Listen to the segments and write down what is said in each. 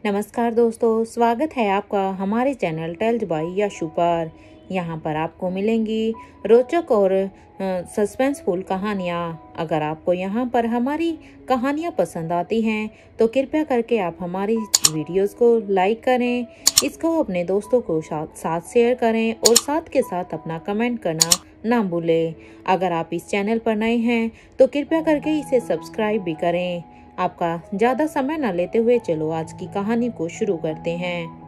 नमस्कार दोस्तों, स्वागत है आपका हमारे चैनल टेल्स बाय यशु पर। यहाँ पर आपको मिलेंगी रोचक और सस्पेंसफुल कहानियाँ। अगर आपको यहाँ पर हमारी कहानियाँ पसंद आती हैं तो कृपया करके आप हमारी वीडियोस को लाइक करें, इसको अपने दोस्तों को साथ शेयर करें और साथ के साथ अपना कमेंट करना ना भूलें। अगर आप इस चैनल पर नए हैं तो कृपया करके इसे सब्सक्राइब भी करें। आपका ज्यादा समय न लेते हुए चलो आज की कहानी को शुरू करते हैं।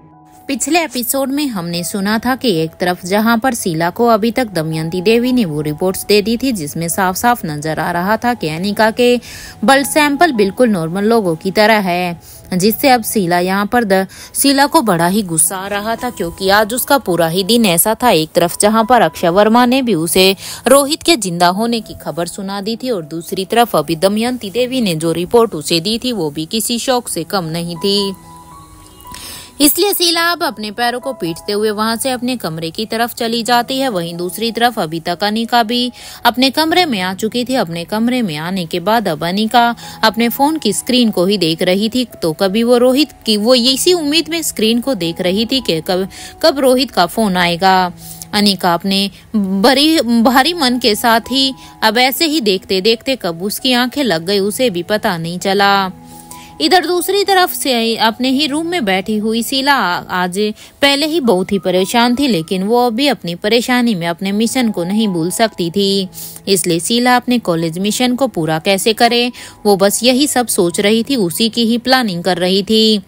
पिछले एपिसोड में हमने सुना था कि एक तरफ जहां पर शीला को अभी तक दमयंती देवी ने वो रिपोर्ट्स दे दी थी जिसमें साफ साफ नजर आ रहा था कि अनिका के ब्लड सैंपल बिल्कुल नॉर्मल लोगों की तरह है, जिससे अब शीला को बड़ा ही गुस्सा आ रहा था क्योंकि आज उसका पूरा ही दिन ऐसा था। एक तरफ जहां पर अक्षय वर्मा ने भी उसे रोहित के जिंदा होने की खबर सुना दी थी और दूसरी तरफ अभी दमयंती देवी ने जो रिपोर्ट उसे दी थी वो भी किसी शौक से कम नहीं थी। इसलिए शीला अब अपने पैरों को पीटते हुए वहां से अपने कमरे की तरफ चली जाती है। वहीं दूसरी तरफ अभी तक अनिका भी अपने कमरे में आ चुकी थी। अपने कमरे में आने के बाद अब अनिका अपने फोन की स्क्रीन को ही देख रही थी। तो कभी वो रोहित की वो इसी उम्मीद में स्क्रीन को देख रही थी कि कब रोहित का फोन आएगा। अनिका अपने भारी मन के साथ ही अब ऐसे ही देखते देखते कब उसकी आंखें लग गई उसे भी पता नहीं चला। इधर दूसरी तरफ से अपने ही रूम में बैठी हुई शीला आज पहले ही बहुत ही परेशान थी, लेकिन वो अभी अपनी परेशानी में अपने मिशन को नहीं भूल सकती थी। इसलिए शीला अपने कॉलेज मिशन को पूरा कैसे करे वो बस यही सब सोच रही थी, उसी की ही प्लानिंग कर रही थी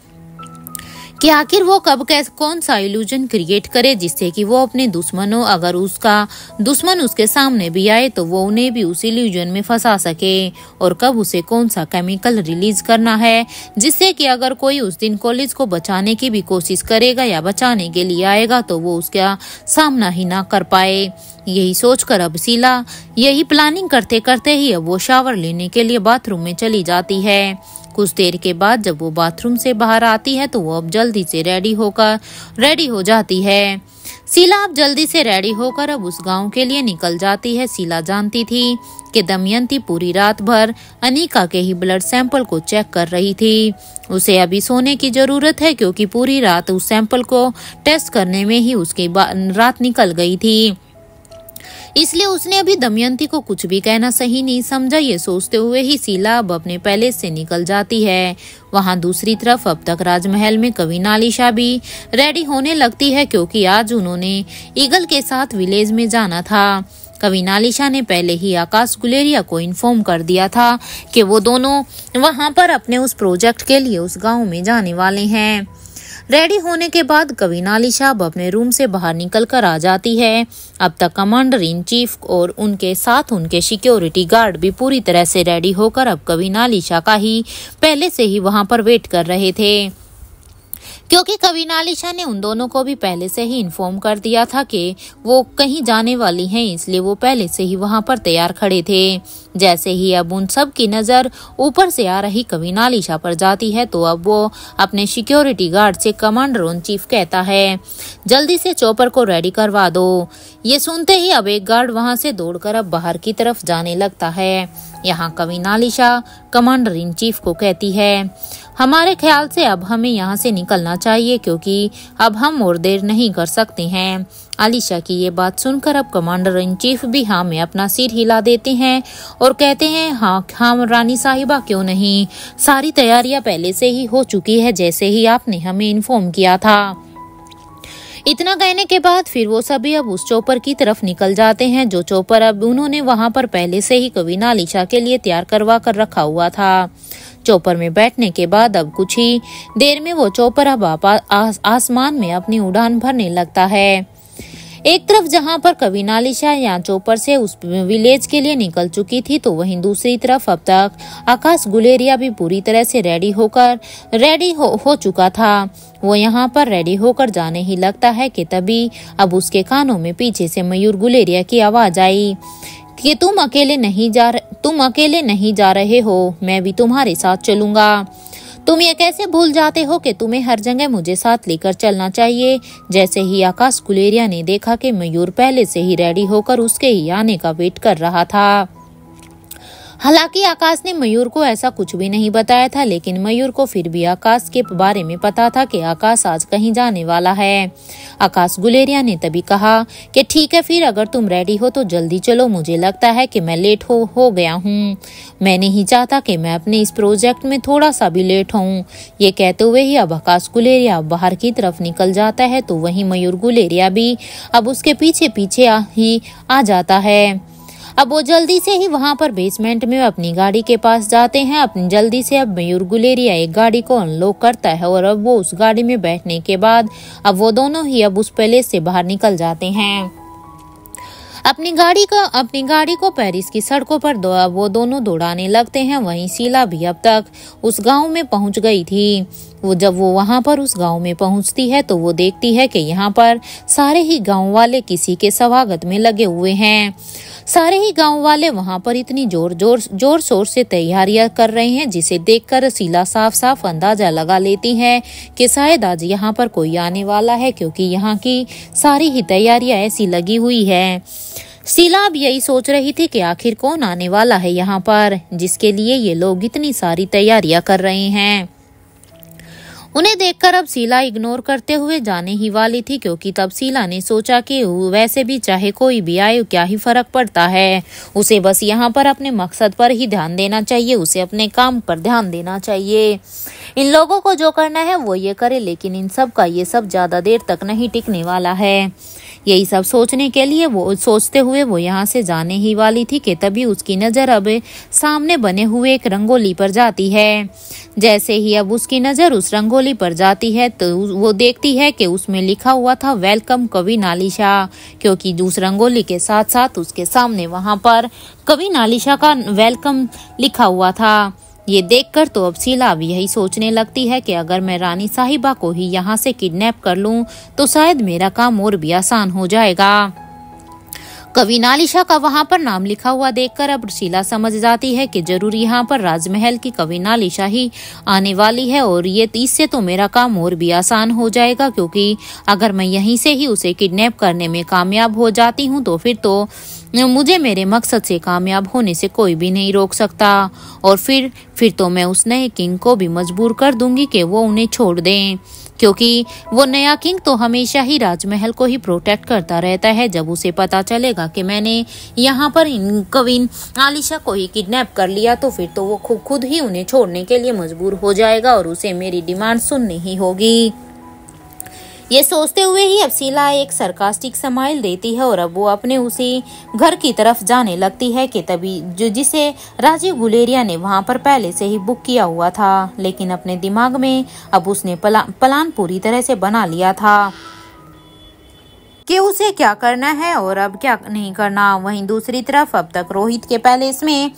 कि आखिर वो कौन सा इल्यूजन क्रिएट करे जिससे कि वो अपने दुश्मनों, अगर उसका दुश्मन उसके सामने भी आए तो वो उन्हें भी उस इल्यूजन में फंसा सके, और कब उसे कौन सा केमिकल रिलीज करना है जिससे कि अगर कोई उस दिन कॉलेज को बचाने की भी कोशिश करेगा या बचाने के लिए आएगा तो वो उसका सामना ही ना कर पाए। यही सोचकर अब शीला यही प्लानिंग करते करते ही अब वो शावर लेने के लिए बाथरूम में चली जाती है। कुछ देर के बाद जब वो बाथरूम से बाहर आती है तो वो अब जल्दी से रेडी हो जाती है। शीला अब जल्दी से रेडी होकर अब उस गांव के लिए निकल जाती है। शीला जानती थी कि दमयंती पूरी रात भर अनिका के ही ब्लड सैंपल को चेक कर रही थी। उसे अभी सोने की जरूरत है क्योंकि पूरी रात उस सैंपल को टेस्ट करने में ही उसकी रात निकल गई थी। इसलिए उसने अभी दमयंती को कुछ भी कहना सही नहीं समझा। ये सोचते हुए ही शीला अब अपने पैलेस से निकल जाती है। वहां दूसरी तरफ अब तक राजमहल में कविनालिशा भी रेडी होने लगती है क्योंकि आज उन्होंने ईगल के साथ विलेज में जाना था। कविनालिशा ने पहले ही आकाश गुलेरिया को इन्फॉर्म कर दिया था कि वो दोनों वहां पर अपने उस प्रोजेक्ट के लिए उस गाँव में जाने वाले हैं। रेडी होने के बाद कविनालिशा अब अपने रूम से बाहर निकल कर आ जाती है। अब तक कमांडर इन चीफ और उनके साथ उनके सिक्योरिटी गार्ड भी पूरी तरह से रेडी होकर अब कविनालिशा का ही पहले से ही वहां पर वेट कर रहे थे, क्योंकि कविनालिशा ने उन दोनों को भी पहले से ही इन्फॉर्म कर दिया था कि वो कहीं जाने वाली हैं, इसलिए वो पहले से ही वहां पर तैयार खड़े थे। जैसे ही अब उन सब की नजर ऊपर से आ रही कविनालिशा पर जाती है तो अब वो अपने सिक्योरिटी गार्ड से कमांडर इन चीफ कहता है, जल्दी से चॉपर को रेडी करवा दो। ये सुनते ही अब एक गार्ड वहां से दौड़कर अब बाहर की तरफ जाने लगता है। यहाँ कविनालिशा कमांडर इन चीफ को कहती है, हमारे ख्याल से अब हमें यहाँ से निकलना चाहिए क्योंकि अब हम और देर नहीं कर सकते हैं। आलिशा की ये बात सुनकर अब कमांडर इन चीफ भी हाँ में अपना सिर हिला देते हैं और कहते हैं, हाँ रानी साहिबा क्यों नहीं, सारी तैयारियां पहले से ही हो चुकी है जैसे ही आपने हमें इन्फॉर्म किया था। इतना कहने के बाद फिर वो सभी अब उस चौपर की तरफ निकल जाते हैं, जो चौपर अब उन्होंने वहां पर पहले से ही कविनालिशा के लिए तैयार करवा कर रखा हुआ था। चौपर में बैठने के बाद अब कुछ ही देर में वो चौपर अब आसमान में अपनी उड़ान भरने लगता है। एक तरफ जहां पर कविनालिशा या चौपर से उस विलेज के लिए निकल चुकी थी तो वहीं दूसरी तरफ अब तक आकाश गुलेरिया भी पूरी तरह से रेडी हो चुका था। वो यहाँ पर रेडी होकर जाने ही लगता है कि तभी अब उसके कानों में पीछे से मयूर गुलेरिया की आवाज आई कि तुम अकेले नहीं जा रहे हो, मैं भी तुम्हारे साथ चलूंगा। तुम ये कैसे भूल जाते हो कि तुम्हें हर जगह मुझे साथ लेकर चलना चाहिए। जैसे ही आकाश गुलेरिया ने देखा कि मयूर पहले से ही रेडी होकर उसके ही आने का वेट कर रहा था, हालांकि आकाश ने मयूर को ऐसा कुछ भी नहीं बताया था, लेकिन मयूर को फिर भी आकाश के बारे में पता था कि आकाश आज कहीं जाने वाला है। आकाश गुलेरिया ने तभी कहा कि ठीक है, फिर अगर तुम रेडी हो तो जल्दी चलो, मुझे लगता है कि मैं लेट हो गया हूँ। मैं नहीं चाहता कि मैं अपने इस प्रोजेक्ट में थोड़ा सा भी लेट हूँ। ये कहते हुए ही अब आकाश गुलेरिया बाहर की तरफ निकल जाता है, तो वहीं मयूर गुलेरिया भी अब उसके पीछे पीछे ही आ जाता है। अब वो जल्दी से ही वहां पर बेसमेंट में अपनी गाड़ी के पास जाते हैं। अपनी जल्दी से अब मयूर गुलेरिया एक गाड़ी को अनलॉक करता है और अब वो उस गाड़ी में बैठने के बाद अब वो दोनों ही अब उस पैलेस से बाहर निकल जाते हैं। अपनी गाड़ी को पेरिस की सड़कों पर वो दोनों दौड़ाने लगते हैं। वहीं शीला भी अब तक उस गांव में पहुंच गई थी। जब वो वहां पर उस गांव में पहुंचती है तो वो देखती है कि यहाँ पर सारे ही गांव वाले किसी के स्वागत में लगे हुए हैं। सारे ही गांव वाले वहां पर इतनी जोर शोर से तैयारियां कर रहे हैं, जिसे देखकर शीला साफ साफ अंदाजा लगा लेती है कि शायद आज यहाँ पर कोई आने वाला है, क्योंकि यहाँ की सारी ही तैयारियां ऐसी लगी हुई है। शीला अब यही सोच रही थी कि आखिर कौन आने वाला है यहाँ पर, जिसके लिए ये लोग इतनी सारी तैयारियां कर रहे हैं। उन्हें देखकर अब शीला इग्नोर करते हुए जाने ही वाली थी, क्योंकि तब शीला ने सोचा कि वैसे भी चाहे कोई भी आए क्या ही फर्क पड़ता है, उसे बस यहाँ पर अपने मकसद पर ही ध्यान देना चाहिए, उसे अपने काम पर ध्यान देना चाहिए। इन लोगों को जो करना है वो ये करे, लेकिन इन सब का ये सब ज्यादा देर तक नहीं टिकने वाला है। यही सब सोचते हुए वो यहाँ से जाने ही वाली थी कि तभी उसकी नजर अब सामने बने हुए एक रंगोली पर जाती है। जैसे ही अब उसकी नजर उस रंगोली पर जाती है तो वो देखती है कि उसमें लिखा हुआ था वेलकम कवि नालिशा, क्योंकि उस रंगोली के साथ साथ उसके सामने वहां पर कवि नालिशा का वेलकम लिखा हुआ था। ये देखकर तो अब शीला भी यही सोचने लगती है कि अगर मैं रानी साहिबा को ही यहाँ से किडनैप कर लूं तो शायद मेरा काम और भी आसान हो जाएगा। कवि नालिशा का वहां पर नाम लिखा हुआ देखकर अब शीला समझ जाती है कि जरूर यहाँ पर राजमहल की कवि नालिशा ही आने वाली है, और ये इससे तो मेरा काम और भी आसान हो जाएगा, क्योंकि अगर मैं यहीं से ही उसे किडनैप करने में कामयाब हो जाती हूँ तो फिर तो मुझे मेरे मकसद से कामयाब होने से कोई भी नहीं रोक सकता, और फिर तो मैं उस नए किंग को भी मजबूर कर दूंगी कि वो उन्हें छोड़ दें, क्योंकि वो नया किंग तो हमेशा ही राजमहल को ही प्रोटेक्ट करता रहता है। जब उसे पता चलेगा कि मैंने यहाँ पर इन कवि नालिशा को ही किडनैप कर लिया तो फिर तो वो खुद ही उन्हें छोड़ने के लिए मजबूर हो जाएगा और उसे मेरी डिमांड सुननी ही होगी। ये सोचते हुए ही अब शीला एक सरकास्टिक स्माइल देती है और अब वो अपने उसी घर की तरफ जाने लगती है कि तभी जिसे राजीव गुलेरिया ने वहां पर पहले से ही बुक किया हुआ था, लेकिन अपने दिमाग में अब उसने प्लान पूरी तरह से बना लिया था कि उसे क्या करना है और अब क्या नहीं करना। वहीं दूसरी तरफ अब तक रोहित के पैलेस में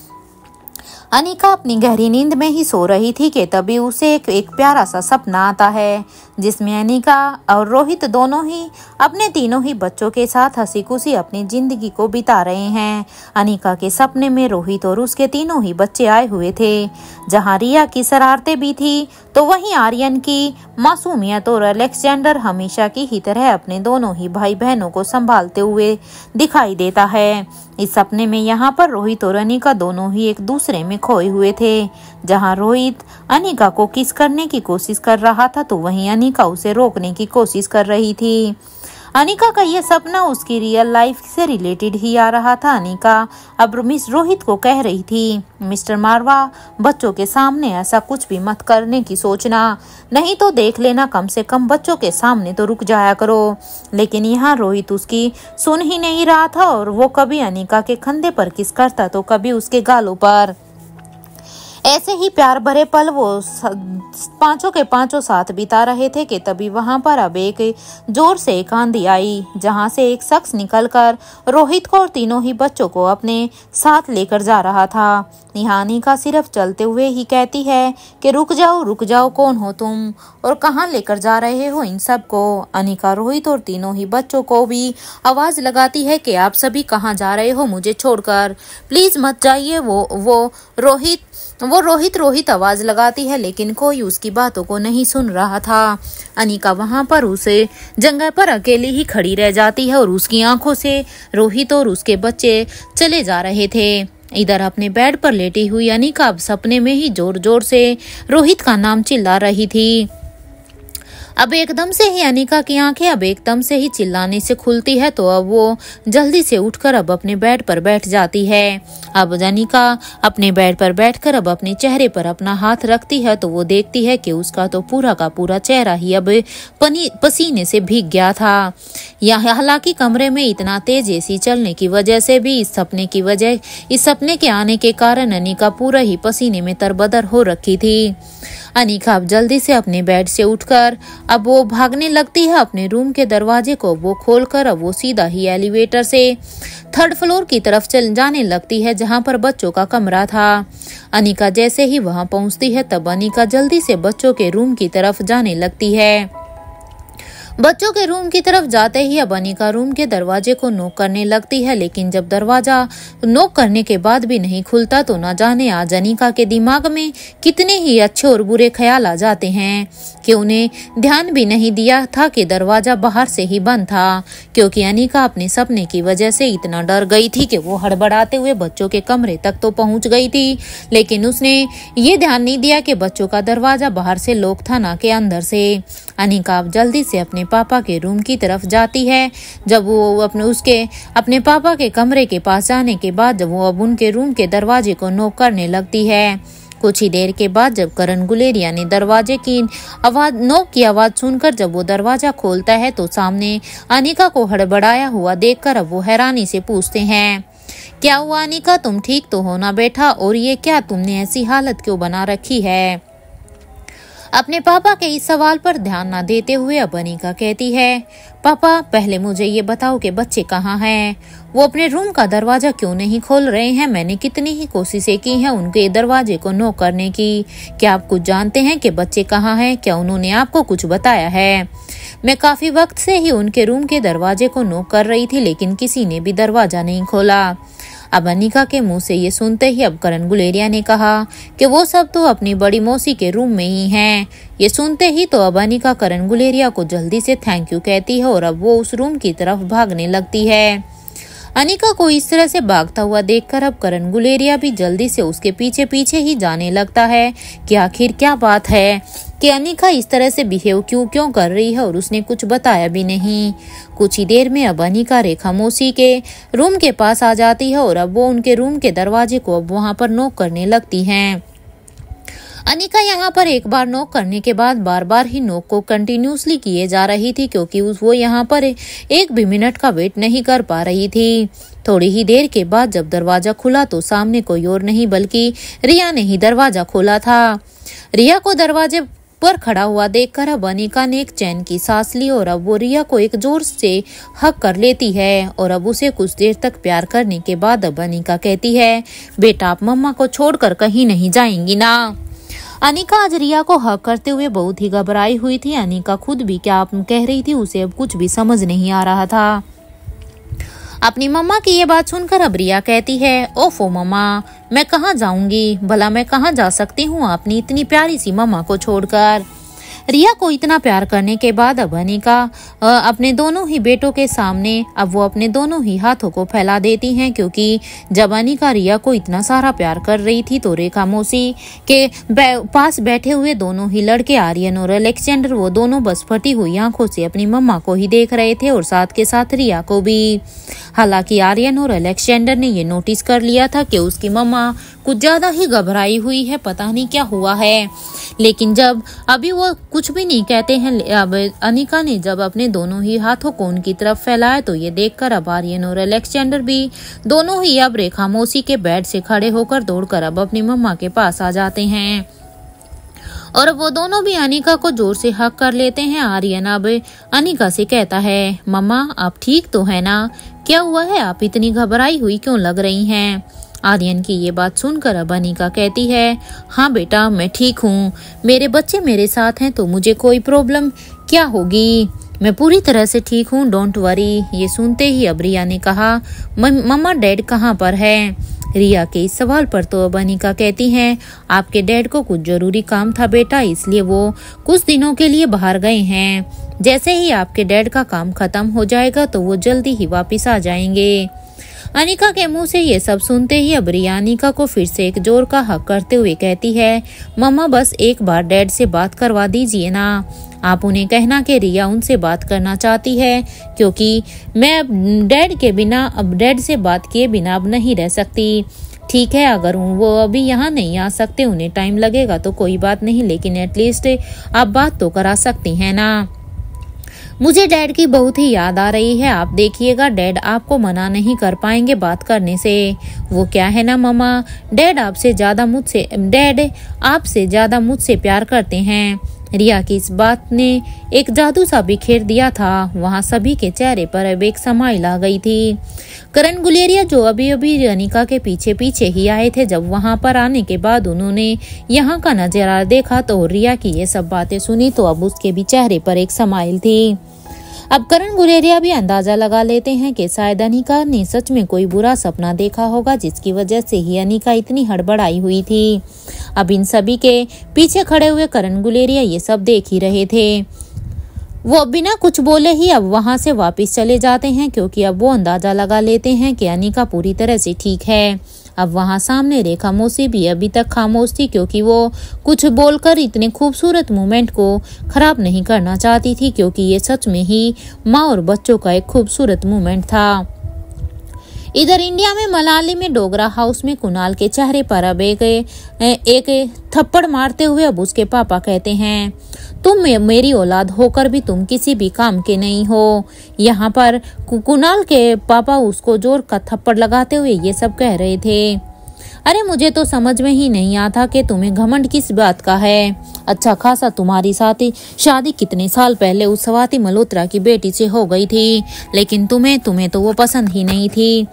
अनिका अपनी गहरी नींद में ही सो रही थी कि तभी उसे एक प्यारा सा सपना आता है, जिसमें अनिका और रोहित दोनों ही अपने तीनों ही बच्चों के साथ हंसी खुशी अपनी जिंदगी को बिता रहे हैं। अनिका के सपने में रोहित और उसके तीनों ही बच्चे आए हुए थे। जहां रिया की शरारतें भी थी तो वहीं आर्यन की मासूमियत और अलेक्जेंडर हमेशा की ही तरह अपने दोनों ही भाई बहनों को संभालते हुए दिखाई देता है। इस सपने में यहाँ पर रोहित और अनिका दोनों ही एक दूसरे में खोए हुए थे। जहां रोहित अनिका को किस करने की कोशिश कर रहा था तो वहीं अनिका उसे रोकने की कोशिश कर रही थी। अनिका का यह सपना उसकी रियल लाइफ से रिलेटेड ही आ रहा था। अनिका अब मिस रोहित को कह रही थी, मिस्टर मारवा, बच्चों के सामने ऐसा कुछ भी मत करने की सोचना, नहीं तो देख लेना, कम से कम बच्चों के सामने तो रुक जाया करो। लेकिन यहाँ रोहित उसकी सुन ही नहीं रहा था और वो कभी अनिका के कंधे पर किस करता तो कभी उसके गालों पर। ऐसे ही प्यार भरे पल वो पांचों के पांचों साथ बिता रहे थे कि तभी वहां पर अब एक जोर से एक आंधी आई, जहां से एक शख्स निकलकर रोहित को और तीनों ही बच्चों को अपने साथ लेकर जा रहा था। यहाँ अनिका सिर्फ चलते हुए ही कहती है कि रुक जाओ, कौन हो तुम और कहाँ लेकर जा रहे हो इन सबको। अनिका रोहित और तीनों ही बच्चों को भी आवाज लगाती है कि आप सभी कहाँ जा रहे हो मुझे छोड़कर, प्लीज मत जाइए। वो रोहित आवाज लगाती है, लेकिन कोई उसकी बातों को नहीं सुन रहा था। अनिका वहां पर उसे जगह पर अकेली ही खड़ी रह जाती है और उसकी आंखों से रोहित और उसके बच्चे चले जा रहे थे। इधर अपने बेड पर लेटी हुई अनिका अब सपने में ही जोर जोर से रोहित का नाम चिल्ला रही थी। अब एकदम से ही अनिका की आंखें अब एकदम से ही चिल्लाने से खुलती है, तो अब वो जल्दी से उठकर अब अपने बेड पर बैठ जाती है। अब अनिका अपने बेड पर बैठकर अब अपने चेहरे पर अपना हाथ रखती है, तो वो देखती है कि उसका तो पूरा का पूरा चेहरा ही अब पसीने से भीग गया था। हालांकि कमरे में इतना तेज एसी चलने की वजह से भी इस सपने के आने के कारण अनिका पूरा ही पसीने में तरबतर हो रखी थी। अनिका अब जल्दी से अपने बेड से उठकर अब वो भागने लगती है अपने रूम के दरवाजे को वो खोलकर अब वो सीधा ही एलिवेटर से 3rd फ्लोर की तरफ चल जाने लगती है, जहां पर बच्चों का कमरा था। अनिका जैसे ही वहां पहुंचती है तब अनिका जल्दी से बच्चों के रूम की तरफ जाने लगती है। बच्चों के रूम की तरफ जाते ही अब अनिका रूम के दरवाजे को नॉक करने लगती है, लेकिन जब दरवाजा नॉक करने के बाद भी नहीं खुलता तो न जाने आज अनिका के दिमाग में कितने ही अच्छे और बुरे ख्याल आ जाते हैं कि उन्हें ध्यान भी नहीं दिया था कि दरवाजा बाहर से ही बंद था, क्योंकि अनिका अपने सपने की वजह से इतना डर गई थी कि वो हड़बड़ाते हुए बच्चों के कमरे तक तो पहुंच गई थी, लेकिन उसने ये ध्यान नहीं दिया कि बच्चों का दरवाजा बाहर से लॉक था ना कि अंदर से। अनिका अब जल्दी से अपने पापा के रूम की तरफ जाती है। जब वो अपने पापा के कमरे के पास जाने के बाद जब वो अब उनके रूम के दरवाजे को नॉक करने लगती है, कुछ ही देर के बाद जब करण गुलेरिया ने दरवाजे की नॉक की आवाज सुनकर जब वो दरवाजा खोलता है तो सामने अनिका को हड़बड़ाया हुआ देखकर अब वो हैरानी से पूछते हैं, क्या हुआ अनिका, तुम ठीक तो हो ना बेटा, और ये क्या तुमने ऐसी हालत क्यों बना रखी है। अपने पापा के इस सवाल पर ध्यान न देते हुए अब अनिका कहती है, पापा पहले मुझे ये बताओ कि बच्चे कहाँ हैं, वो अपने रूम का दरवाजा क्यों नहीं खोल रहे हैं। मैंने कितनी ही कोशिशें की हैं उनके दरवाजे को नॉक करने की। क्या आप कुछ जानते हैं कि बच्चे कहाँ हैं? क्या उन्होंने आपको कुछ बताया है? मैं काफी वक्त से ही उनके रूम के दरवाजे को नॉक कर रही थी, लेकिन किसी ने भी दरवाजा नहीं खोला। अब अनिका के मुंह से ये सुनते ही अब करण गुलेरिया ने कहा कि वो सब तो अपनी बड़ी मौसी के रूम में ही हैं। ये सुनते ही तो अब अनिका करण गुलेरिया को जल्दी से थैंक यू कहती है और अब वो उस रूम की तरफ भागने लगती है। अनिका को इस तरह से भागता हुआ देखकर अब करण गुलेरिया भी जल्दी से उसके पीछे पीछे ही जाने लगता है कि आखिर क्या बात है कि अनिका इस तरह से बिहेव क्यों कर रही है, और उसने कुछ बताया भी नहीं। कुछ ही देर में अब अनिका रेखा मौसी के रूम के पास आ जाती है और अब वो उनके रूम के दरवाजे को अब वहां पर नॉक करने लगती हैं। अनिका यहाँ पर एक बार नॉक करने के बाद बार बार ही नॉक को कंटिन्यूसली किए जा रही थी, क्योंकि वो यहाँ पर एक भी मिनट का वेट नहीं कर पा रही थी। थोड़ी ही देर के बाद जब दरवाजा खुला तो सामने कोई और नहीं बल्कि रिया ने ही दरवाजा खोला था। रिया को दरवाजे पर खड़ा हुआ देखकर अब अनिका ने एक चैन की सांस ली और अब वो रिया को एक जोर से हक कर लेती है और अब उसे कुछ देर तक प्यार करने के बाद अब अनिका कहती है, बेटा आप मम्मा को छोड़कर कहीं नहीं जाएंगी ना। अनिका आज रिया को हक करते हुए बहुत ही घबराई हुई थी। अनिका खुद भी क्या कह रही थी उसे अब कुछ भी समझ नहीं आ रहा था। अपनी मम्मा की ये बात सुनकर अब रिया कहती है, ओफो मम्मा मैं कहाँ जाऊंगी, भला मैं कहाँ जा सकती हूँ अपनी इतनी प्यारी सी मम्मा को छोड़कर। रिया को इतना प्यार करने के बाद अब अनिका अपने दोनों ही बेटों के सामने अब वो अपने दोनों ही हाथों को फैला देती हैं, क्योंकि जब अनिका रिया को इतना सारा प्यार कर रही थी तो रेखा मौसी के पास बैठे हुए दोनों ही लड़के आर्यन और अलेक्जेंडर वो दोनों बस फटी हुई आंखों से अपनी मम्मा को ही देख रहे थे और साथ के साथ रिया को भी। हालांकि आर्यन और अलेक्जेंडर ने ये नोटिस कर लिया था कि उसकी मम्मा कुछ ज्यादा ही घबराई हुई है, पता नहीं क्या हुआ है, लेकिन जब अभी वो कुछ भी नहीं कहते हैं, अब अनिका ने जब अपने दोनों ही हाथों को उनकी तरफ फैलाया तो ये देखकर अब आर्यन और अलेक्जेंडर भी दोनों ही अब रेखा मौसी के बेड से खड़े होकर दौड़कर अब अपनी मम्मा के पास आ जाते हैं और वो दोनों भी अनिका को जोर से हक कर लेते हैं। आर्यन अब अनिका से कहता है, मम्मा आप ठीक तो है ना, क्या हुआ है, आप इतनी घबराई हुई क्यों लग रही हैं। आर्यन की ये बात सुनकर अब अनिका कहती है, हाँ बेटा मैं ठीक हूँ, मेरे बच्चे मेरे साथ हैं तो मुझे कोई प्रॉब्लम क्या होगी, मैं पूरी तरह से ठीक हूँ, डोंट वरी। ये सुनते ही अब रिया ने कहा, मम्मा डैड कहाँ पर है। रिया के इस सवाल पर तो अब अनिका कहती हैं, आपके डैड को कुछ जरूरी काम था बेटा, इसलिए वो कुछ दिनों के लिए बाहर गए हैं, जैसे ही आपके डैड का काम खत्म हो जाएगा तो वो जल्दी ही वापस आ जाएंगे। अनिका के मुंह से ये सब सुनते ही अब रिया अनिका को फिर से एक जोर का हक करते हुए कहती है, मम्मा बस एक बार डैड से बात करवा दीजिए ना। आप उन्हें कहना कि रिया उनसे बात करना चाहती है, क्योंकि मैं अब डैड से बात किए बिना अब नहीं रह सकती। ठीक है, अगर वो अभी यहाँ नहीं आ सकते, उन्हें टाइम लगेगा तो कोई बात नहीं, लेकिन एटलीस्ट आप बात तो करा सकती हैं ना। मुझे डैड की बहुत ही याद आ रही है। आप देखिएगा, डैड आपको मना नहीं कर पाएंगे बात करने से। वो क्या है ना मम्मा, डैड आपसे ज्यादा मुझसे प्यार करते हैं। रिया की इस बात ने एक जादू सा बिखेर दिया था। वहाँ सभी के चेहरे पर अब एक समाइल आ गई थी। करण गुलेरिया, जो अभी अभी अनिका के पीछे पीछे ही आए थे, जब वहाँ पर आने के बाद उन्होंने यहाँ का नजारा देखा तो रिया की ये सब बातें सुनी तो अब उसके भी चेहरे पर एक समाइल थी। अब करण गुलेरिया भी अंदाजा लगा लेते हैं कि शायद अनिका ने सच में कोई बुरा सपना देखा होगा, जिसकी वजह से ही अनिका इतनी हड़बड़ाई हुई थी। अब इन सभी के पीछे खड़े हुए करण गुलेरिया ये सब देख ही रहे थे। वो बिना कुछ बोले ही अब वहां से वापस चले जाते हैं, क्योंकि अब वो अंदाजा लगा लेते हैं कि अनिका पूरी तरह से ठीक है। अब वहां सामने रेखा मौसी भी अभी तक खामोश थी, क्योंकि वो कुछ बोलकर इतने खूबसूरत मोमेंट को खराब नहीं करना चाहती थी, क्योंकि ये सच में ही माँ और बच्चों का एक खूबसूरत मोमेंट था। इधर इंडिया में मनाली में डोगरा हाउस में कुणाल के चेहरे पर अब एक थप्पड़ मारते हुए अब उसके पापा कहते हैं, तुम मेरी औलाद होकर भी तुम किसी भी काम के नहीं हो। यहाँ पर कुणाल के पापा उसको जोर का थप्पड़ लगाते हुए ये सब कह रहे थे। अरे मुझे तो समझ में ही नहीं आता कि तुम्हें घमंड किस बात का है। अच्छा खासा तुम्हारी शादी कितने साल पहले उस स्वाति मल्होत्रा की बेटी से हो गई थी, लेकिन तुम्हें तो वो पसंद ही नहीं थी।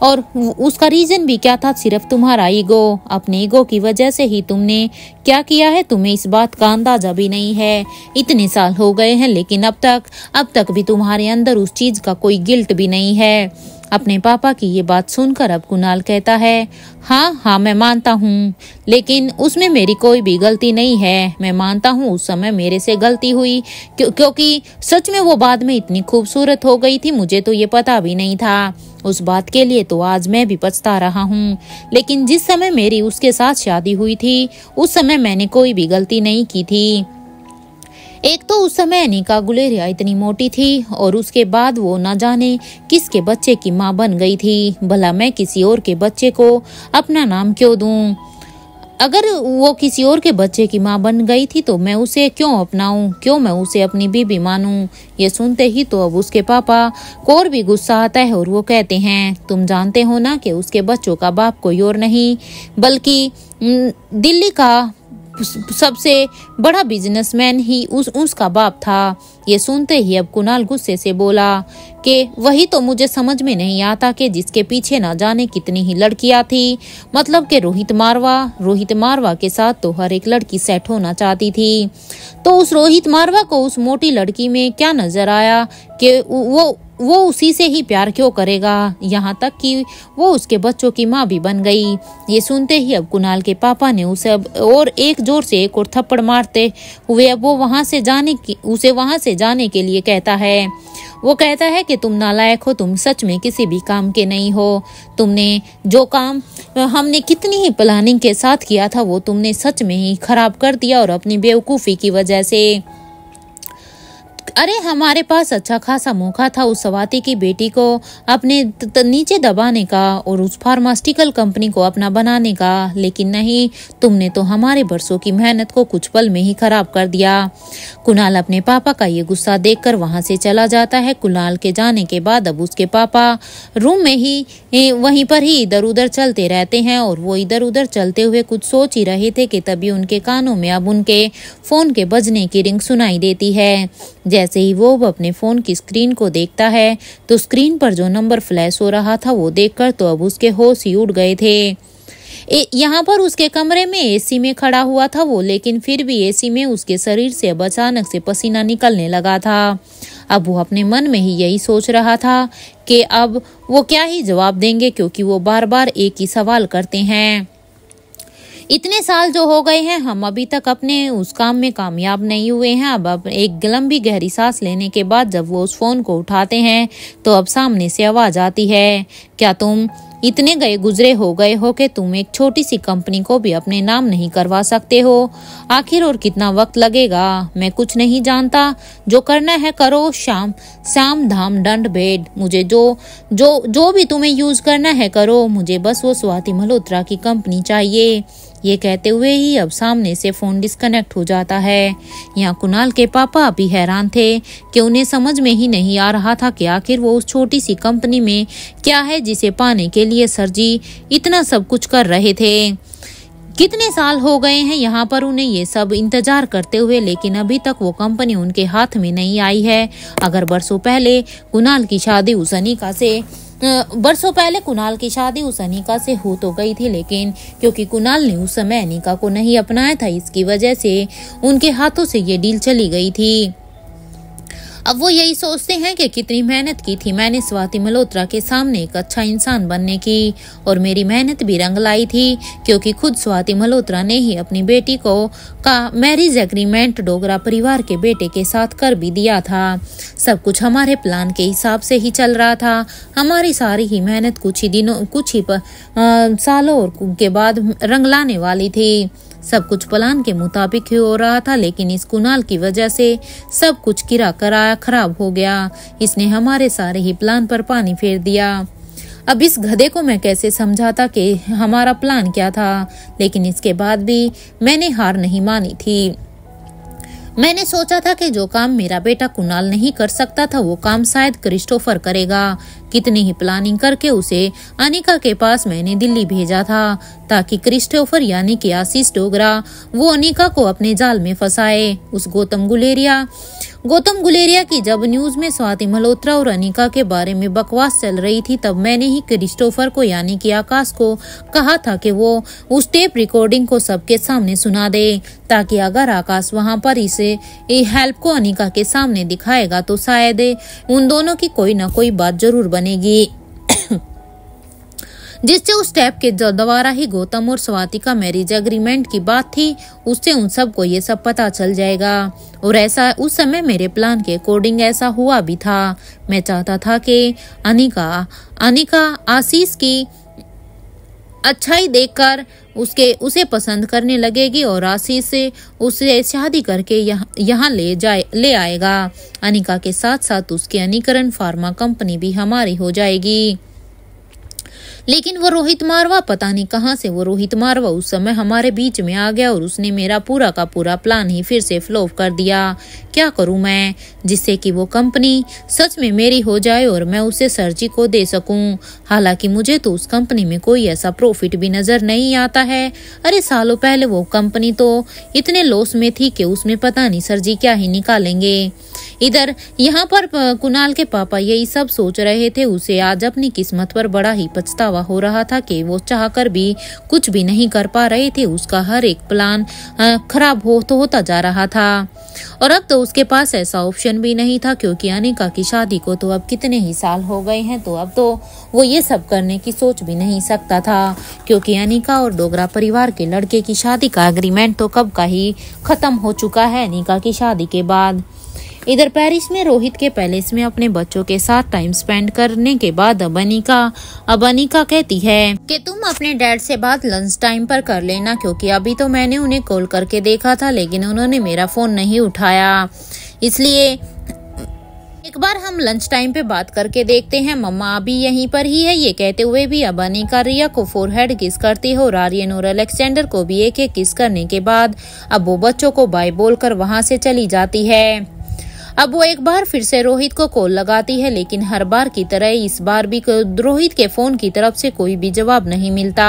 और उसका रीजन भी क्या था? सिर्फ तुम्हारा ईगो। अपने ईगो की वजह से ही तुमने क्या किया है, तुम्हें इस बात का अंदाजा भी नहीं है। इतने साल हो गए हैं, लेकिन अब तक भी तुम्हारे अंदर उस चीज का कोई गिल्ट भी नहीं है। अपने पापा की ये बात सुनकर अब कुणाल कहता है, हाँ मैं मानता हूँ, लेकिन उसमें मेरी कोई भी गलती नहीं है। मैं मानता हूँ उस समय मेरे से गलती हुई, क्योंकि सच में वो बाद में इतनी खूबसूरत हो गई थी, मुझे तो ये पता भी नहीं था। उस बात के लिए तो आज मैं भी पछता रहा हूँ, लेकिन जिस समय मेरी उसके साथ शादी हुई थी उस समय मैंने कोई भी गलती नहीं की थी। एक तो उस समय अनिका गुलेरिया इतनी मोटी थी, और उसके बाद वो न जाने किसके बच्चे की माँ बन गई थी। भला मैं किसी और के बच्चे को अपना नाम क्यों दूं? अगर वो किसी और के बच्चे की माँ बन गई थी तो मैं उसे क्यों अपनाऊं? क्यों मैं उसे अपनी बीबी मानूं? ये सुनते ही तो अब उसके पापा को और भी गुस्सा आता है, और वो कहते हैं, तुम जानते हो ना कि उसके बच्चों का बाप कोई और नहीं बल्कि दिल्ली का सबसे बड़ा बिजनेसमैन ही उसका बाप था। ये सुनते ही अब कुणाल गुस्से से बोला कि वही तो मुझे समझ में नहीं आता कि जिसके पीछे ना जाने कितनी ही लड़कियां थी। मतलब कि रोहित मारवा के साथ तो हर एक लड़की सेट होना चाहती थी, तो उस रोहित मारवा को उस मोटी लड़की में क्या नजर आया कि वो उसी से ही प्यार क्यों करेगा? यहाँ तक कि वो उसके बच्चों की माँ भी बन गई। ये सुनते ही अब कुणाल के पापा ने उसे अब और एक जोर से एक और थप्पड़ मारते हुए अब वो उसे वहां से जाने के लिए कहता है। वो कहता है कि तुम नालायक हो, तुम सच में किसी भी काम के नहीं हो। तुमने जो काम हमने कितनी ही प्लानिंग के साथ किया था वो तुमने सच में ही खराब कर दिया, और अपनी बेवकूफ़ी की वजह से। अरे हमारे पास अच्छा खासा मौका था उस स्वाति की बेटी को अपने नीचे दबाने का और उस फार्मास्यूटिकल कंपनी को अपना बनाने का, लेकिन नहीं, तुमने तो हमारे बरसों की मेहनत को कुछ पल में ही खराब कर दिया। कुणाल अपने पापा का ये गुस्सा देखकर वहां से चला जाता है। कुणाल के जाने के बाद अब उसके पापा रूम में ही वहीं पर ही इधर उधर चलते रहते हैं, और वो इधर उधर चलते हुए कुछ सोच ही रहे थे कि तभी उनके कानों में अब उनके फोन के बजने की रिंग सुनाई देती है। जैसे ही वो अपने फोन की स्क्रीन को देखता है तो स्क्रीन पर जो नंबर फ्लैश हो रहा था वो देखकर तो अब उसके होश ही उड़ गए थे। यहाँ पर उसके कमरे में एसी में खड़ा हुआ था वो, लेकिन फिर भी एसी में उसके शरीर से अब अचानक से पसीना निकलने लगा था। अब वो अपने मन में ही यही सोच रहा था कि अब वो क्या ही जवाब देंगे, क्योंकि वो बार बार एक ही सवाल करते हैं। इतने साल जो हो गए हैं, हम अभी तक अपने उस काम में कामयाब नहीं हुए हैं। अब एक लंबी गहरी सांस लेने के बाद जब वो उस फोन को उठाते हैं तो अब सामने से आवाज आती है, क्या तुम इतने गए गुजरे हो गए हो कि तुम एक छोटी सी कंपनी को भी अपने नाम नहीं करवा सकते हो? आखिर और कितना वक्त लगेगा? मैं कुछ नहीं जानता, जो करना है करो। शाम धाम दंड भेद। मुझे जो भी तुम्हें यूज करना है करो, मुझे बस वो स्वाति मल्होत्रा की कंपनी चाहिए। ये कहते हुए ही अब सामने से फोन डिस्कनेक्ट हो जाता है। यहाँ कुणाल के पापा अभी हैरान थे कि उन्हें समझ में ही नहीं आ रहा था कि आखिर वो उस छोटी सी कंपनी में क्या है जिसे पाने के लिए सर जी इतना सब कुछ कर रहे थे। कितने साल हो गए हैं यहाँ पर उन्हें ये सब इंतजार करते हुए, लेकिन अभी तक वो कंपनी उनके हाथ में नहीं आई है। अगर बरसों पहले कुणाल की शादी उस अनिका से हो तो गई थी, लेकिन क्योंकि कुणाल ने उस समय अनिका को नहीं अपनाया था, इसकी वजह से उनके हाथों से ये डील चली गई थी। अब वो यही सोचते हैं कि कितनी मेहनत की थी मैंने स्वाति मल्होत्रा के सामने एक अच्छा इंसान बनने की, और मेरी मेहनत भी रंग लाई थी, क्योंकि खुद स्वाति मल्होत्रा ने ही अपनी बेटी का मैरिज एग्रीमेंट डोगरा परिवार के बेटे के साथ कर भी दिया था। सब कुछ हमारे प्लान के हिसाब से ही चल रहा था। हमारी सारी ही मेहनत कुछ ही सालों के बाद रंग लाने वाली थी। सब कुछ प्लान के मुताबिक ही हो रहा था, लेकिन इस कुणाल की वजह से सब कुछ किरा कराया खराब हो गया। इसने हमारे सारे ही प्लान पर पानी फेर दिया। अब इस गधे को मैं कैसे समझाता कि हमारा प्लान क्या था, लेकिन इसके बाद भी मैंने हार नहीं मानी थी। मैंने सोचा था कि जो काम मेरा बेटा कुणाल नहीं कर सकता था, वो काम शायद क्रिस्टोफर करेगा। कितनी ही प्लानिंग करके उसे अनिका के पास मैंने दिल्ली भेजा था, ताकि क्रिस्टोफर यानी कि आशीष डोगरा वो अनिका को अपने जाल में फंसाए। उस गौतम गुलेरिया की जब न्यूज में स्वाति मल्होत्रा और अनिका के बारे में बकवास चल रही थी, तब मैंने ही क्रिस्टोफर को यानी कि आकाश को कहा था कि वो उस टेप रिकॉर्डिंग को सबके सामने सुना दे, ताकि अगर आकाश वहां पर इसे हेल्प को अनिका के सामने दिखाएगा तो शायद उन दोनों की कोई ना कोई बात जरूर बनेगी जिससे उस टैप के द्वारा ही गौतम और स्वाति का मैरिज एग्रीमेंट की बात थी, उससे उन सबको ये सब पता चल जाएगा। और ऐसा उस समय मेरे प्लान के अकॉर्डिंग ऐसा हुआ भी था। मैं चाहता था कि अनिका आशीष की अच्छाई देखकर उसे पसंद करने लगेगी और आशीष से उसे शादी करके यहाँ ले आएगा। अनिका के साथ साथ उसकी अनिकरण फार्मा कंपनी भी हमारी हो जाएगी। लेकिन वो रोहित मारवा, पता नहीं कहां से वो रोहित मारवा उस समय हमारे बीच में आ गया और उसने मेरा पूरा का पूरा प्लान ही फिर से फ्लॉप कर दिया। क्या करूं मैं जिससे कि वो कंपनी सच में मेरी हो जाए और मैं उसे सर जी को दे सकूं। हालांकि मुझे तो उस कंपनी में कोई ऐसा प्रॉफिट भी नजर नहीं आता है। अरे सालों पहले वो कंपनी तो इतने लॉस में थी कि उसमें पता नहीं सर जी क्या ही निकालेंगे। इधर यहाँ पर कुणाल के पापा यही सब सोच रहे थे। उसे आज अपनी किस्मत पर बड़ा ही पछतावा हो रहा था कि वो चाहकर भी कुछ भी नहीं कर पा रहे थे। उसका हर एक प्लान खराब होता जा रहा था और अब तो उसके पास ऐसा ऑप्शन भी नहीं था, क्योंकि अनिका की शादी को तो अब कितने ही साल हो गए हैं, तो अब तो वो ये सब करने की सोच भी नहीं सकता था, क्योंकि अनिका और डोगरा परिवार के लड़के की शादी का एग्रीमेंट तो कब का ही खत्म हो चुका है अनिका की शादी के बाद। इधर पेरिस में रोहित के पैलेस में अपने बच्चों के साथ टाइम स्पेंड करने के बाद अब अनिका कहती है कि तुम अपने डैड से बात लंच टाइम पर कर लेना, क्योंकि अभी तो मैंने उन्हें कॉल करके देखा था लेकिन उन्होंने मेरा फोन नहीं उठाया, इसलिए एक बार हम लंच टाइम पे बात करके देखते हैं। मम्मा अभी यहीं पर ही है। ये कहते हुए भी अब अनिका रिया को फोरहेड किस करती है और आर्यन और अलेक्जेंडर को भी एक किस करने के बाद अब वो बच्चों को बाय बोलकर वहां से चली जाती है। अब वो एक बार फिर से रोहित को कॉल लगाती है, लेकिन हर बार की तरह इस बार भी रोहित के फोन की तरफ से कोई भी जवाब नहीं मिलता।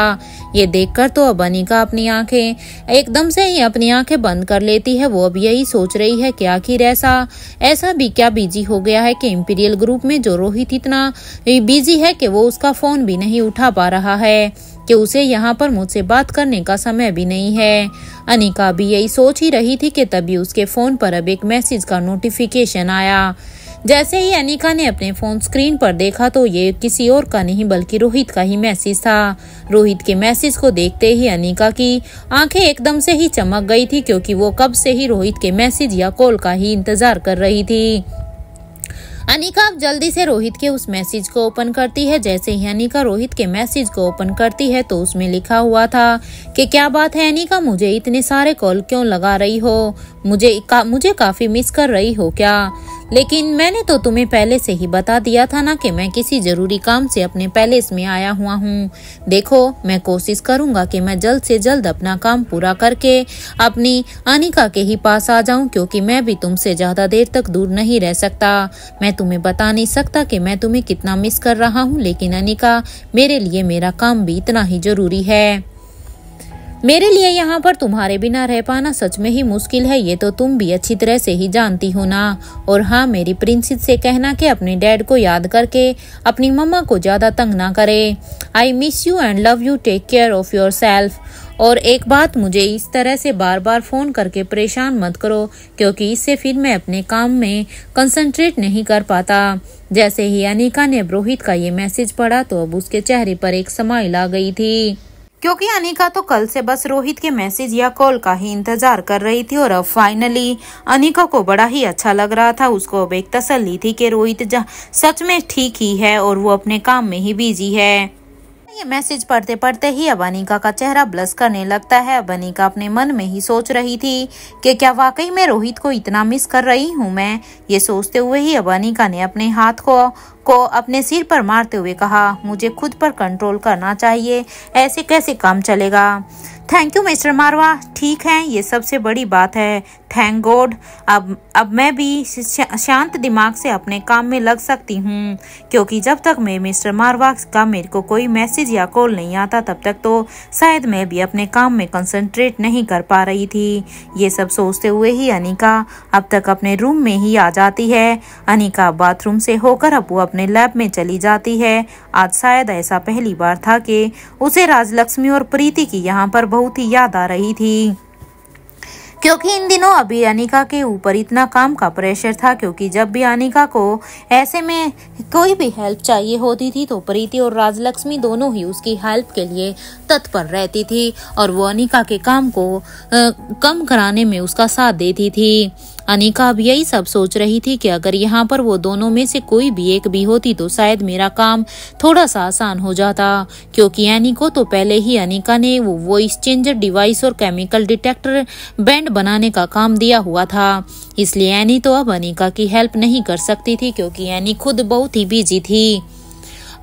ये देखकर तो अब अनिका अपनी आंखें एकदम से ही अपनी आंखें बंद कर लेती है। वो अब यही सोच रही है कि आखिर ऐसा भी क्या बिजी हो गया है कि इंपीरियल ग्रुप में जो रोहित इतना बिजी है कि वो उसका फोन भी नहीं उठा पा रहा है, कि उसे यहाँ पर मुझसे बात करने का समय भी नहीं है। अनिका भी यही सोच ही रही थी कि तभी उसके फोन पर अब एक मैसेज का नोटिफिकेशन आया। जैसे ही अनिका ने अपने फोन स्क्रीन पर देखा तो ये किसी और का नहीं बल्कि रोहित का ही मैसेज था। रोहित के मैसेज को देखते ही अनिका की आंखें एकदम से ही चमक गई थी, क्योंकि वो कब से ही रोहित के मैसेज या कॉल का ही इंतजार कर रही थी। अनिका अब जल्दी से रोहित के उस मैसेज को ओपन करती है। जैसे ही अनिका रोहित के मैसेज को ओपन करती है तो उसमें लिखा हुआ था कि क्या बात है अनिका, मुझे इतने सारे कॉल क्यों लगा रही हो, मुझे काफी मिस कर रही हो क्या? लेकिन मैंने तो तुम्हें पहले से ही बता दिया था ना कि मैं किसी जरूरी काम से अपने पैलेस में आया हुआ हूँ। देखो, मैं कोशिश करूंगा कि मैं जल्द से जल्द अपना काम पूरा करके अपनी अनिका के ही पास आ जाऊं, क्योंकि मैं भी तुमसे ज्यादा देर तक दूर नहीं रह सकता। मैं तुम्हें बता नहीं सकता कि मैं तुम्हें कितना मिस कर रहा हूँ, लेकिन अनिका, मेरे लिए मेरा काम भी इतना ही जरूरी है। मेरे लिए यहाँ पर तुम्हारे बिना रह पाना सच में ही मुश्किल है, ये तो तुम भी अच्छी तरह से ही जानती हो ना। और हाँ, मेरी प्रिंसेस से कहना कि अपने डैड को याद करके अपनी मम्मा को ज्यादा तंग ना करे। I miss you and love you, take care of yourself. और एक बात, मुझे इस तरह से बार बार फोन करके परेशान मत करो, क्योंकि इससे फिर मैं अपने काम में कंसंट्रेट नहीं कर पाता। जैसे ही अनिका ने रोहित का ये मैसेज पढ़ा तो अब उसके चेहरे पर एक स्माइल आ गई थी, क्योंकि अनिका तो कल से बस रोहित के मैसेज या कॉल का ही इंतजार कर रही थी। और अब फाइनली अनिका को बड़ा ही अच्छा लग रहा था। उसको अब एक तसल्ली थी कि रोहित सच में ठीक ही है और वो अपने काम में ही बिजी है। ये मैसेज पढ़ते पढ़ते ही अब अनिका का चेहरा ब्लश करने लगता है। अब अनिका अपने मन में ही सोच रही थी कि क्या वाकई में रोहित को इतना मिस कर रही हूँ मैं। ये सोचते हुए ही अब अनिका ने अपने हाथ को अपने सिर पर मारते हुए कहा, मुझे खुद पर कंट्रोल करना चाहिए, ऐसे कैसे काम चलेगा। थैंक यू मिस्टर मारवा, ठीक है, ये सबसे बड़ी बात है, थैंक गॉड। अब मैं भी शांत दिमाग से अपने काम में लग सकती हूँ, क्योंकि जब तक मैं मिस्टर मारवा का मेरे को कोई मैसेज या कॉल नहीं आता तब तक तो शायद मैं भी अपने काम में कंसंट्रेट नहीं कर पा रही थी। ये सब सोचते हुए ही अनिका अब तक अपने रूम में ही आ जाती है। अनिका बाथरूम से होकर अब वो अपने लैब में चली जाती है। आज शायद ऐसा पहली बार था कि उसे राजलक्ष्मी और प्रीति की यहाँ पर बहुत ही याद आ रही थी, क्योंकि इन दिनों अभी अनिका के ऊपर इतना काम का प्रेशर था। क्योंकि जब भी अनिका को ऐसे में कोई भी हेल्प चाहिए होती थी तो प्रीति और राजलक्ष्मी दोनों ही उसकी हेल्प के लिए तत्पर रहती थी और वो अनिका के काम को कम कराने में उसका साथ देती थी। अनिका अब यही सब सोच रही थी कि अगर यहाँ पर वो दोनों में से कोई भी एक भी होती तो शायद मेरा काम थोड़ा सा आसान हो जाता, क्योंकि एनी को तो पहले ही अनिका ने वो वॉइस चेंजर डिवाइस और केमिकल डिटेक्टर बैंड बनाने का काम दिया हुआ था। इसलिए एनी तो अब अनिका की हेल्प नहीं कर सकती थी, क्योंकि एनी खुद बहुत ही बिजी थी।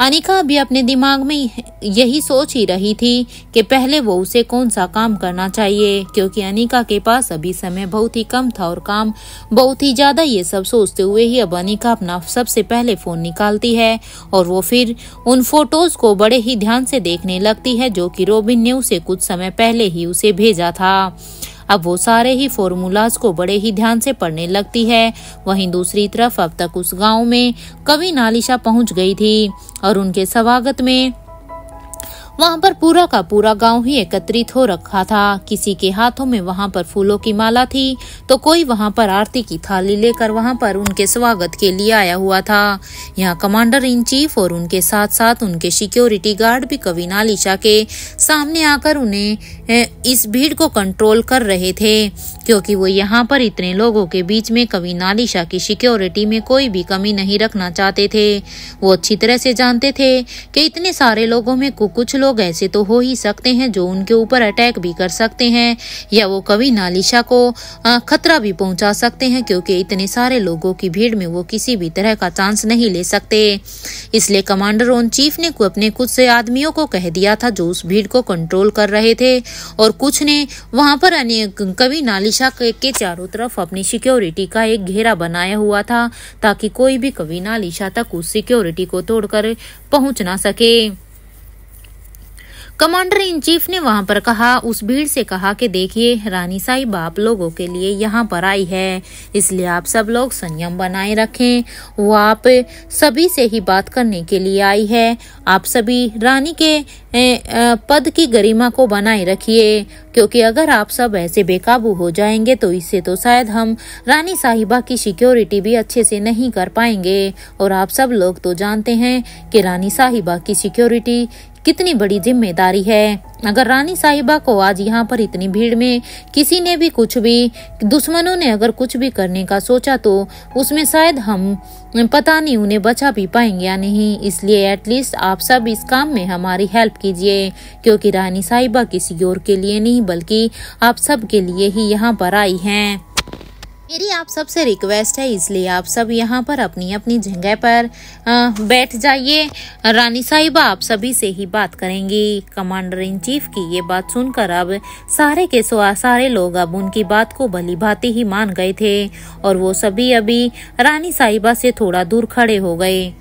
अनिका भी अपने दिमाग में यही सोच ही रही थी कि पहले वो उसे कौन सा काम करना चाहिए, क्योंकि अनिका के पास अभी समय बहुत ही कम था और काम बहुत ही ज्यादा। ये सब सोचते हुए ही अब अनिका अपना सबसे पहले फोन निकालती है और वो फिर उन फोटोज को बड़े ही ध्यान से देखने लगती है जो कि रोबिन ने उसे कुछ समय पहले ही उसे भेजा था। अब वो सारे ही फॉर्मूलाज को बड़े ही ध्यान से पढ़ने लगती है। वहीं दूसरी तरफ अब तक उस गांव में कवि नालिशा पहुंच गई थी और उनके स्वागत में वहां पर पूरा का पूरा गांव ही एकत्रित हो रखा था। किसी के हाथों में वहां पर फूलों की माला थी तो कोई वहां पर आरती की थाली लेकर वहां पर उनके स्वागत के लिए आया हुआ था। यहाँ कमांडर इन चीफ और उनके साथ साथ उनके सिक्योरिटी गार्ड भी कवि नालिशा के सामने आकर उन्हें इस भीड़ को कंट्रोल कर रहे थे, क्योंकि वो यहाँ पर इतने लोगों के बीच में कवि नालिशा की सिक्योरिटी में कोई भी कमी नहीं रखना चाहते थे। वो अच्छी तरह से जानते थे कि इतने सारे लोगों में कुछ लोग ऐसे तो हो ही सकते हैं जो उनके ऊपर अटैक भी कर सकते हैं या वो कवि नालिशा को खतरा भी पहुंचा सकते हैं, क्योंकि इतने सारे लोगों की भीड़ में वो किसी भी तरह का चांस नहीं ले सकते। इसलिए कमांडर ऑन चीफ ने अपने कुछ से आदमियों को कह दिया था जो उस भीड़ को कंट्रोल कर रहे थे, और कुछ ने वहां पर कवि नालिशा के चारों तरफ अपनी सिक्योरिटी का एक घेरा बनाया हुआ था ताकि कोई भी कवि नालिशा तक उस सिक्योरिटी को तोड़कर पहुंच ना सके। कमांडर इन चीफ ने वहां पर कहा, उस भीड़ से कहा कि देखिए रानी साहिबा आप लोगों के लिए यहाँ पर आई है, इसलिए आप सब लोग संयम बनाए रखें। वो आप सभी से ही बात करने के लिए आई है। आप सभी रानी के पद की गरिमा को बनाए रखिए, क्योंकि अगर आप सब ऐसे बेकाबू हो जाएंगे तो इससे तो शायद हम रानी साहिबा की सिक्योरिटी भी अच्छे से नहीं कर पाएंगे। और आप सब लोग तो जानते हैं कि रानी साहिबा की सिक्योरिटी कितनी बड़ी जिम्मेदारी है। अगर रानी साहिबा को आज यहाँ पर इतनी भीड़ में किसी ने भी कुछ भी, दुश्मनों ने अगर कुछ भी करने का सोचा तो उसमें शायद हम पता नहीं उन्हें बचा भी पाएंगे या नहीं। इसलिए एटलीस्ट आप सब इस काम में हमारी हेल्प कीजिए, क्योंकि रानी साहिबा किसी और के लिए नहीं बल्कि आप सब के लिए ही यहाँ पर आई हैं। मेरी आप सबसे रिक्वेस्ट है, इसलिए आप सब यहाँ पर अपनी अपनी जगह पर बैठ जाइए। रानी साहिबा आप सभी से ही बात करेंगी। कमांडर इन चीफ की ये बात सुनकर अब सारे लोग अब उनकी बात को भली भांति ही मान गए थे और वो सभी अभी रानी साहिबा से थोड़ा दूर खड़े हो गए।